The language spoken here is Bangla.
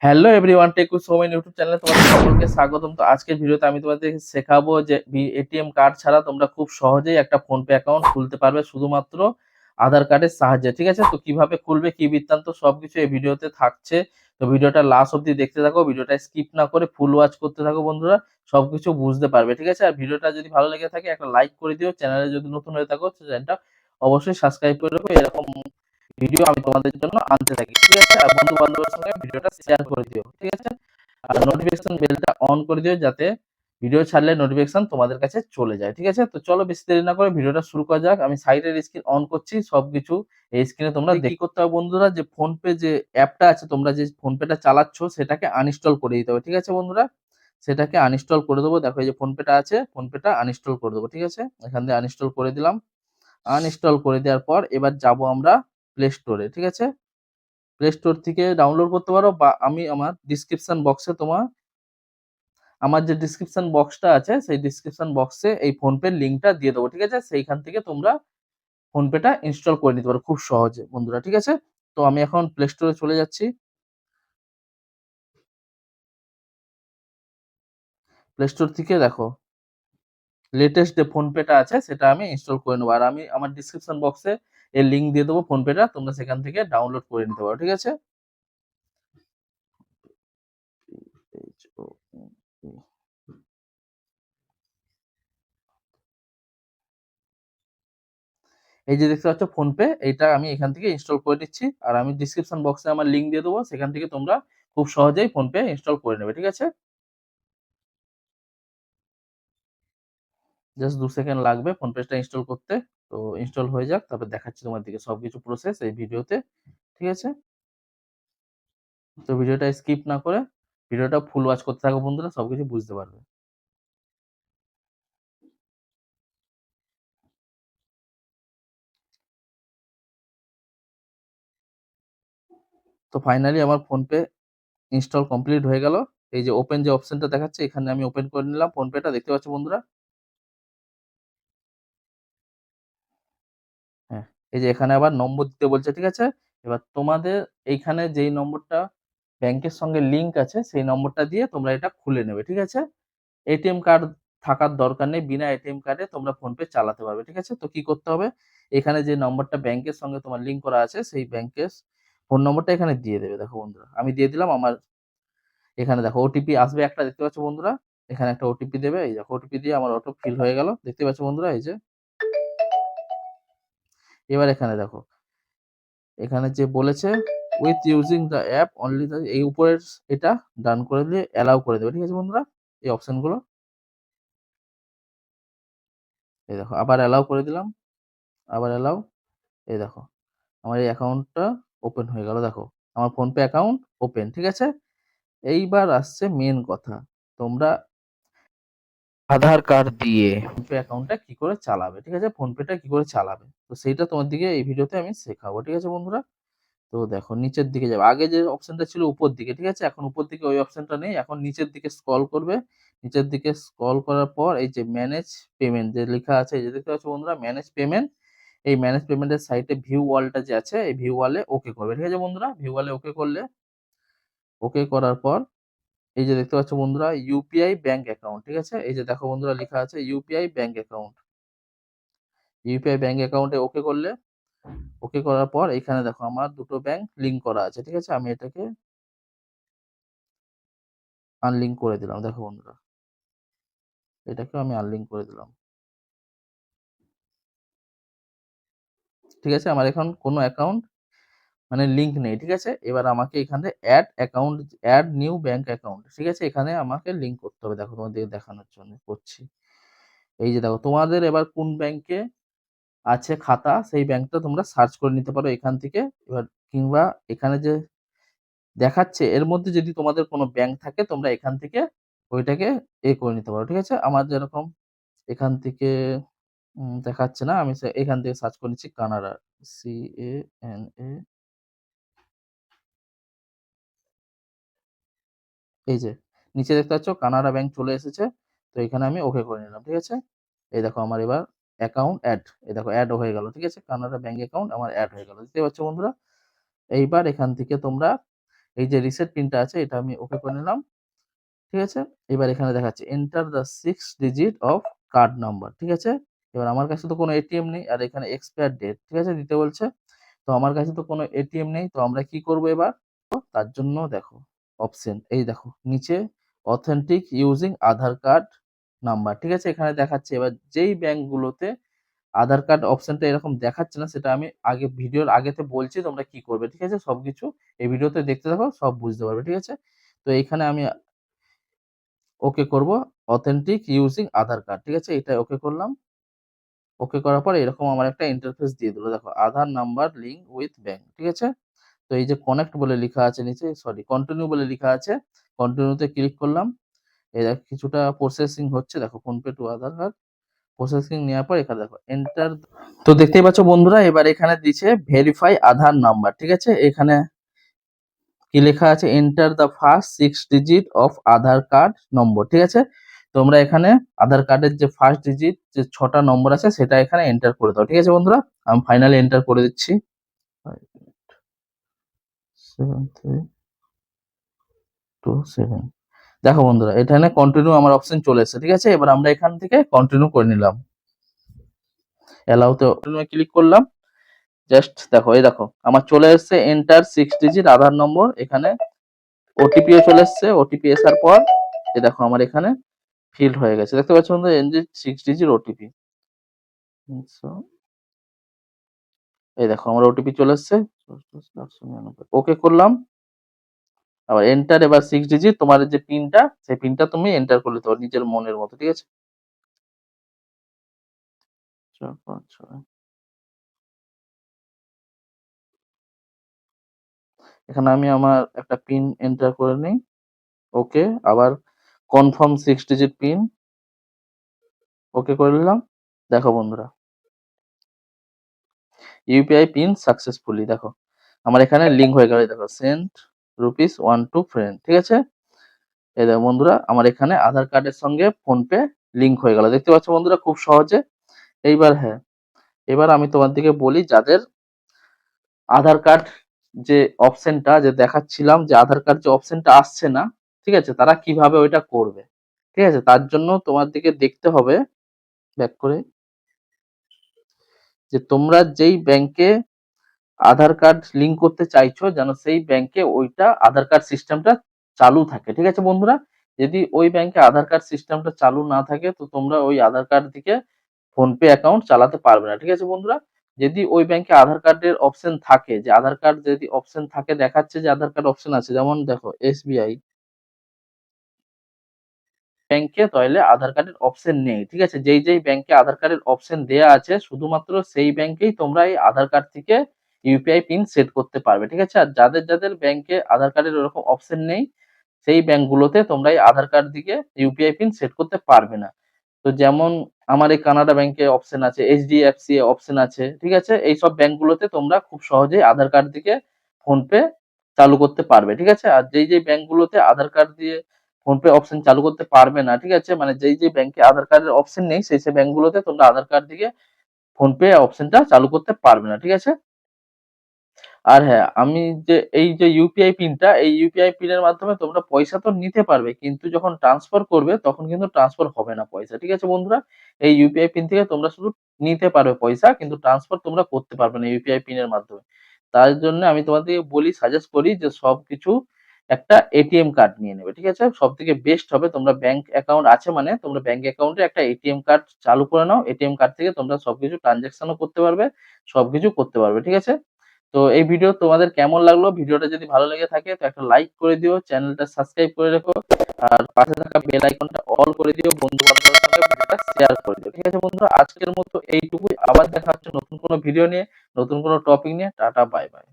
Hello everyone, tech with Soumen YouTube চ্যানেলে তোমাদের সকলকে স্বাগতম। তো আজকের ভিডিওতে আমি তোমাদের শেখাবো যে এটিএম কার্ড ছাড়া তোমরা খুব সহজেই একটা ফোনপে অ্যাকাউন্ট খুলতে পারবে শুধুমাত্র আধার কার্ডের সাহায্যে। ঠিক আছে? তো কিভাবে খুলবে, কি বৃত্তান্ত সবকিছু এই ভিডিওতে থাকছে। তো ভিডিওটা লাস্ট অব্দি দেখতে থাকো, ভিডিওটা স্কিপ না করে ফুল ওয়াচ করতে থাকো বন্ধুরা, সবকিছু বুঝতে পারবে। ঠিক আছে? আর ভিডিওটা যদি ভালো লেগে থাকে একটা লাইক করে দিও। চ্যানেলে যদি নতুন হয়ে থাকো চ্যানেলটা অবশ্যই সাবস্ক্রাইব করে রাখো। এরকম ভিডিও আমি তোমাদের জন্য আনতে থাকি। ঠিক আছে? আর বন্ধু বান্ধবের সঙ্গে ভিডিওটা শেয়ার করে দিও। ঠিক আছে? আর নোটিফিকেশন বেলটা অন করে দিও যাতে ভিডিও ছাড়লে নোটিফিকেশন তোমাদের কাছে চলে যায়। ঠিক আছে? তো চলো বেশি দেরি না করে ভিডিওটা শুরু করা যাক। আমি সাইডের স্ক্রিন অন করছি, সবকিছু এই স্ক্রিনে তোমরা কি করতে হবে বন্ধুরা, যে ফোনপে যে অ্যাপটা আছে, তোমরা যে ফোনপেটা চালাচ্ছ সেটাকে আনইনস্টল করে দিতে হবে। ঠিক আছে বন্ধুরা? সেটাকে আনইনস্টল করে দেবো। দেখো এই যে ফোনপেটা আছে, ফোনপেটা আনইনস্টল করে দেবো। ঠিক আছে? এখান দিয়ে আনইনস্টল করে দিলাম। আনইনস্টল করে দেওয়ার পর এবার যাব আমরা প্লে স্টোরে। ঠিক আছে? প্লে স্টোর থেকে ডাউনলোড করতে পারো, বা আমি আমার ডিসক্রিপশন বক্সে আমার যে ডিসক্রিপশন বক্সটা আছে সেই ডিসক্রিপশন বক্সে এই ফোনপের লিঙ্কটা দিয়ে দেবো। ঠিক আছে? সেইখান থেকে তোমরা ফোনপেটা ইনস্টল করে নিতে পারো খুব সহজে বন্ধুরা। ঠিক আছে? তো আমি এখন প্লে স্টোরে চলে যাচ্ছি। প্লে স্টোর থেকে দেখো লেটেস্ট যে ফোনপেটা আছে সেটা আমি ইনস্টল করে নেবো। আর আমি আমার ডিসক্রিপশন বক্সে এর লিঙ্ক দিয়ে দেবো ফোনপেটা, তোমরা সেখান থেকে ডাউনলোড করে নিতে পারো। ঠিক আছে? এই যে দেখতে পাচ্ছ ফোনপে, এইটা আমি এখান থেকে ইনস্টল করে নিচ্ছি। আর আমি ডিসক্রিপশন বক্সে আমার লিঙ্ক দিয়ে দেবো, সেখান থেকে তোমরা খুব সহজেই ফোনপে ইনস্টল করে নেবে। ঠিক আছে? জাস্ট 2 সেকেন্ড লাগবে ফোনপেটা ইনস্টল করতে। তো ইনস্টল হয়ে যাক, তারপর দেখাচ্ছি তোমাদেরকে সবকিছু প্রসেস এই ভিডিওতে। ঠিক আছে? তো ভিডিওটা স্কিপ না করে ভিডিওটা ফুল ওয়াচ করতে থাকো বন্ধুরা, সবকিছু বুঝতে পারবে। তো ফাইনালি আমার ফোনপে ইনস্টল কমপ্লিট হয়ে গেল। এই যে ওপেন যে অপশনটা দেখাচ্ছে এখানে আমি ওপেন করে নিলাম ফোনপেটা, দেখতে পাচ্ছ বন্ধুরা। হ্যাঁ, এই যে এখানে আবার নম্বর দিতে বলছে। ঠিক আছে? এবার তোমাদের এইখানে যেই নম্বরটা ব্যাংকের সঙ্গে লিংক আছে সেই নম্বরটা দিয়ে তোমরা এটা খুলে নেবে। ঠিক আছে? এটিএম কার্ড থাকার দরকার নেই, বিনা এটিএম কার্ডে তোমরা ফোনপে চালাতে পারবে। ঠিক আছে? তো কি করতে হবে, এখানে যে নম্বরটা ব্যাংকের সঙ্গে তোমার লিংক করা আছে সেই ব্যাংকের ফোন নম্বরটা এখানে দিয়ে দেবে। দেখো বন্ধুরা আমি দিয়ে দিলাম। আমার এখানে দেখো ওটিপি আসবে একটা, দেখতে পাচ্ছ বন্ধুরা। এখানে একটা ওটিপি দেবে। এই দেখো ওটিপি দিয়ে আমার অটো ফিল হয়ে গেল, দেখতে পাচ্ছ বন্ধুরা। এই যে এবার এখানে দেখো, এখানে যে বলেছে with using the app only, এই উপরের এটা ডান করে দিয়ে অ্যালাউ করে দেবে। ঠিক আছে বন্ধুরা? এই অপশনগুলো এই দেখো আবার অ্যালাউ করে দিলাম, আবার অ্যালাউ। এই দেখো আমার এই অ্যাকাউন্টটা ওপেন হয়ে গেল। দেখো আমার ফোনপে অ্যাকাউন্ট ওপেন। ঠিক আছে? এইবার আসছে মেন কথা, তোমরা আধার কার্ড দিয়ে ফোনপে অ্যাকাউন্টটা কি করে চালাবে। ঠিক আছে? ফোনপেটা কি করে চালাবে, তো সেইটা তোমাদেরকে এই ভিডিওতে আমি শেখাবো। ঠিক আছে বন্ধুরা? তো দেখো নিচের দিকে যাবে, আগে যে অপশনটা ছিল উপর দিকে। ঠিক আছে? এখন উপর দিকে ওই অপশনটা নেই, এখন নিচের দিকে স্ক্রল করবে। নিচের দিকে স্ক্রল করার পর এই যে ম্যানেজ পেমেন্ট যে লেখা আছে, এই যে দেখতে পাচ্ছ বন্ধুরা ম্যানেজ পেমেন্ট, এই ম্যানেজ পেমেন্টের সাইটে ভিউ ওয়ালটা যে আছে এই ভিউ ওয়ালে ওকে করবে। ঠিক আছে বন্ধুরা? ভিউ ওয়ালে ওকে করলে, ওকে করার পর এই যে দেখতে পাচ্ছ বন্ধুরা ইউপিআই ব্যাংক অ্যাকাউন্ট। ঠিক আছে? এই যে দেখো বন্ধুরা লেখা আছে UPI bank account. UPI bank অ্যাকাউন্টে ওকে করলে, ওকে করার পর এখানে দেখো আমার দুটো ব্যাংক লিংক করা আছে। ঠিক আছে? আমি এটাকে আনলিংক করে দিলাম। দেখো বন্ধুরা এটাকেও আমি আনলিংক করে দিলাম। ঠিক আছে? আমার এখন কোনো অ্যাকাউন্ট মানে লিংক নেই। ঠিক আছে? এবার আমাকে এখানে add account, add new bank account. ঠিক আছে? এখানে আমাকে লিংক করতে হবে। দেখো তোমাদের দেখানোর জন্য করছি। এই যে দেখো তোমাদের এবার কোন ব্যাংকে আছে খাতা সেই ব্যাংকটা তোমরা সার্চ করে নিতে পারো এখান থেকে। এবার কিংবা এখানে যে দেখাচ্ছে এর মধ্যে যদি তোমাদের কোনো ব্যাংক থাকে তোমরা এখান থেকে ওইটাকে করে নিতে পারো। ঠিক আছে? আমার যেরকম এখান থেকে দেখাচ্ছে না, আমি এখান থেকে সার্চ করে নিচ্ছি কানাডা, CANA। এই যে নিচে দেখতে পাচ্ছ কানাডা ব্যাংক চলে এসেছে। তো এখানে আমি ওকে করে নিলাম। ঠিক আছে? এই দেখো আমার এবার অ্যাকাউন্ট অ্যাড, এই দেখো অ্যাড হয়ে গেল। ঠিক আছে? কানাডা ব্যাংক অ্যাকাউন্ট আমার অ্যাড হয়ে গেল, দেখতে পাচ্ছ বন্ধুরা। এইবার এখান থেকে তোমরা এই যে রিসেট পিনটা আছে এটা আমি ওকে করে নিলাম। ঠিক আছে? এবার এখানে দেখাচ্ছে enter the 6 digit of card number. ঠিক আছে? এবার আমার কাছে তো কোনো এটিএম নেই আর এখানে এক্সপায়ার ডেট ঠিক আছে দিতে বলছে। তো আমার কাছে তো কোনো এটিএম নেই। তো আমরা কি করব এবার? তো তার জন্য দেখো অপশন এই দেখো নিচে অথেন্টিক ইউজিং আধার কার্ড নাম্বার। ঠিক আছে? এখানে দেখাচ্ছে এবার যেই ব্যাংকগুলোতে আধার কার্ড অপশনটা এরকম দেখাচ্ছে না সেটা আমি আগে ভিডিওর আগেতে বলছি তোমরা কি করবে। ঠিক আছে? সবকিছু এই ভিডিওতে দেখতে থাকো সব বুঝতে পারবে। ঠিক আছে? তো এইখানে আমি ওকে করব অথেন্টিক ইউজিং আধার কার্ড। ঠিক আছে? এটা ওকে করলাম। ওকে করার পর এরকম আমার একটা ইন্টারফেস দিয়ে দিল। দেখো আধার নাম্বার লিংক উইথ ব্যাংক। ঠিক আছে? তো এই যে কানেক্ট বলে লেখা আছে নিচে কন্টিনিউ বলে লেখা আছে। কন্টিনিউতে ক্লিক করলাম। এই দেখো কিছুটা প্রসেসিং হচ্ছে দেখো ফোনপে টু আধার কার্ড। প্রসেসিং নেওয়ার পর এখানে দেখো এন্টার। তো দেখতেই পাচ্ছ বন্ধুরা এবার এখানে দিচ্ছে ভেরিফাই আধার নাম্বার। ঠিক আছে? এখানে কি লেখা আছে enter the first 6 digit of Aadhaar card নম্বর। ঠিক আছে? তোমরা এখানে আধার কার্ডের যে ফার্স্ট ডিজিট যে 6টা নম্বর আছে সেটা এখানে এন্টার করে দাও। ঠিক আছে বন্ধুরা? আমি ফাইনালি এন্টার করে দিচ্ছি। 57327। দেখো বন্ধুরা এখানে কন্টিনিউ আমার অপশন চলে এসেছে। ঠিক আছে? এবার আমরা এখান থেকে কন্টিনিউ করে নিলাম। অ্যালাউতে ক্লিক করলাম। জাস্ট দেখো এই দেখো আমার চলে এসেছে এন্টার 6 ডিজিট আধার নম্বর। এখানে ওটিপিও চলে এসেছে। ওটিপি আসার পর এই দেখো আমার এখানে ফিল্ড হয়ে গেছে। দেখতে পাচ্ছ বন্ধুরা এনজি 6 ডিজিট ওটিপি। এই দেখো আমার ওটিপি চলে এসেছে। ওকে করলাম। আবার এন্টার এবার 6 ডিজিট তোমার যে পিনটা সেই পিনটা তুমি এন্টার করলে তো নিজের মনের মতো। ঠিক আছে? 456 এখানে আমি আমার একটা পিন এন্টার করে নিই। ওকে আবার কনফার্ম 6 ডিজিট পিন ওকে করে নিলাম। দেখো বন্ধুরা ইউপিআই পিন সাকসেসফুলি দেখো আমার এখানে লিংক হয়ে গেল। দেখো সেন্ড ₹1 টু ফ্রেন্ড। ঠিক আছে? এই দেখো বন্ধুরা আমার এখানে আধার কার্ডের সঙ্গে ফোনপে লিংক হয়ে গেল। দেখতে পাচ্ছ বন্ধুরা খুব সহজে। এইবার হ্যাঁ এবার আমি তোমাদেরকে বলি যাদের আধার কার্ড যে অপশনটা যে দেখাচ্ছিলাম যে আধার কার্ড যে অপশনটা আসছে না ঠিক আছে তারা কিভাবে ওইটা করবে। ঠিক আছে? তার জন্য তোমাদেরকে দেখতে হবে ব্যাক করে যে তোমরা যেই ব্যাংকে আধার কার্ড লিংক করতে চাইছো যেন সেই ব্যাংকে ওইটা আধার কার্ড সিস্টেমটা চালু থাকে। ঠিক আছে বন্ধুরা? যদি ওই ব্যাংকে আধার কার্ড সিস্টেমটা চালু না থাকে তো তোমরা ওই আধার কার্ড থেকে ফোনপে অ্যাকাউন্ট চালাতে পারবে না। ঠিক আছে বন্ধুরা? যদি ওই ব্যাংকে আধার কার্ডের অপশন থাকে যে আধার কার্ড যদি অপশন থাকে দেখাচ্ছে যে আধার কার্ড অপশন আছে যেমন দেখো এসবিআই ব্যাংকে তাহলে আধার কার্ডের অপশন নেই। ঠিক আছে? যেই ব্যাংকে আধার কার্ডের অপশন দেয়া আছে শুধুমাত্র সেই ব্যাংকেই তোমরা এই আধার কার্ড থেকে ইউপিআই পিন সেট করতে পারবে। ঠিক আছে? আর যাদের ব্যাংকে আধার কার্ডের ওরকম অপশন নেই সেই ব্যাংকগুলোতে তোমরা এই আধার কার্ড দিয়ে ইউপিআই পিন সেট করতে পারবে না। তো যেমন আমার এই কানাডা ব্যাংকে অপশন আছে, এইচডিএফসি এ অপশন আছে। ঠিক আছে? এইসব ব্যাংকগুলোতে তোমরা খুব সহজেই আধার কার্ড থেকে ফোনপে চালু করতে পারবে। ঠিক আছে? আর যেই ব্যাংকগুলোতে আধার কার্ড দিয়ে ফোনপে অপশন চালু করতে পারবে না। ঠিক আছে? মানে যেই ব্যাংকে আধার কার্ডের অপশন নেই সেই ব্যাংকগুলোতে তোমরা আধার কার্ড দিয়ে ফোনপে অপশনটা চালু করতে পারবে না। ঠিক আছে? আর হ্যাঁ, আমি যে এই যে ইউপিআই পিনটা এই ইউপিআই পিনের মাধ্যমে তোমরা পয়সা তো নিতে পারবে কিন্তু যখন ট্রান্সফার করবে তখন কিন্তু ট্রান্সফার হবে না পয়সা। ঠিক আছে বন্ধুরা? এই ইউপিআই পিন থেকে তোমরা শুধু নিতে পারবে পয়সা কিন্তু ট্রান্সফার তোমরা করতে পারবে না ইউপিআই পিনের মাধ্যমে। তার জন্য আমি তোমাদেরকে বলি সাজেস্ট করি যে সবকিছু একটা এটিএম কার্ড নিয়ে নেবে। ঠিক আছে? সবথেকে বেস্ট হবে তোমরা ব্যাংক অ্যাকাউন্ট আছে মানে তোমরা ব্যাংক অ্যাকাউন্টে একটা এটিএম কার্ড চালু করে নাও। এটিএম কার্ড থেকে তোমরা সবকিছু ট্রান্সেকশনও করতে পারবে, সবকিছু করতে পারবে। ঠিক আছে? তো এই ভিডিও তোমাদের কেমন লাগলো? ভিডিওটা যদি ভালো লেগে থাকে তো একটা লাইক করে দিও, চ্যানেলটা সাবস্ক্রাইব করে রেখো। আর পাশে থাকা বেল আইকনটা অল করে দিও, বন্ধু-বান্ধবের সঙ্গে ভিডিওটা শেয়ার করে দিও। ঠিক আছে বন্ধুরা? আজকের মতো এইটুকুই। আবার দেখা হচ্ছে নতুন কোনো ভিডিও নিয়ে, নতুন কোনো টপিক নিয়ে। Tata bye bye.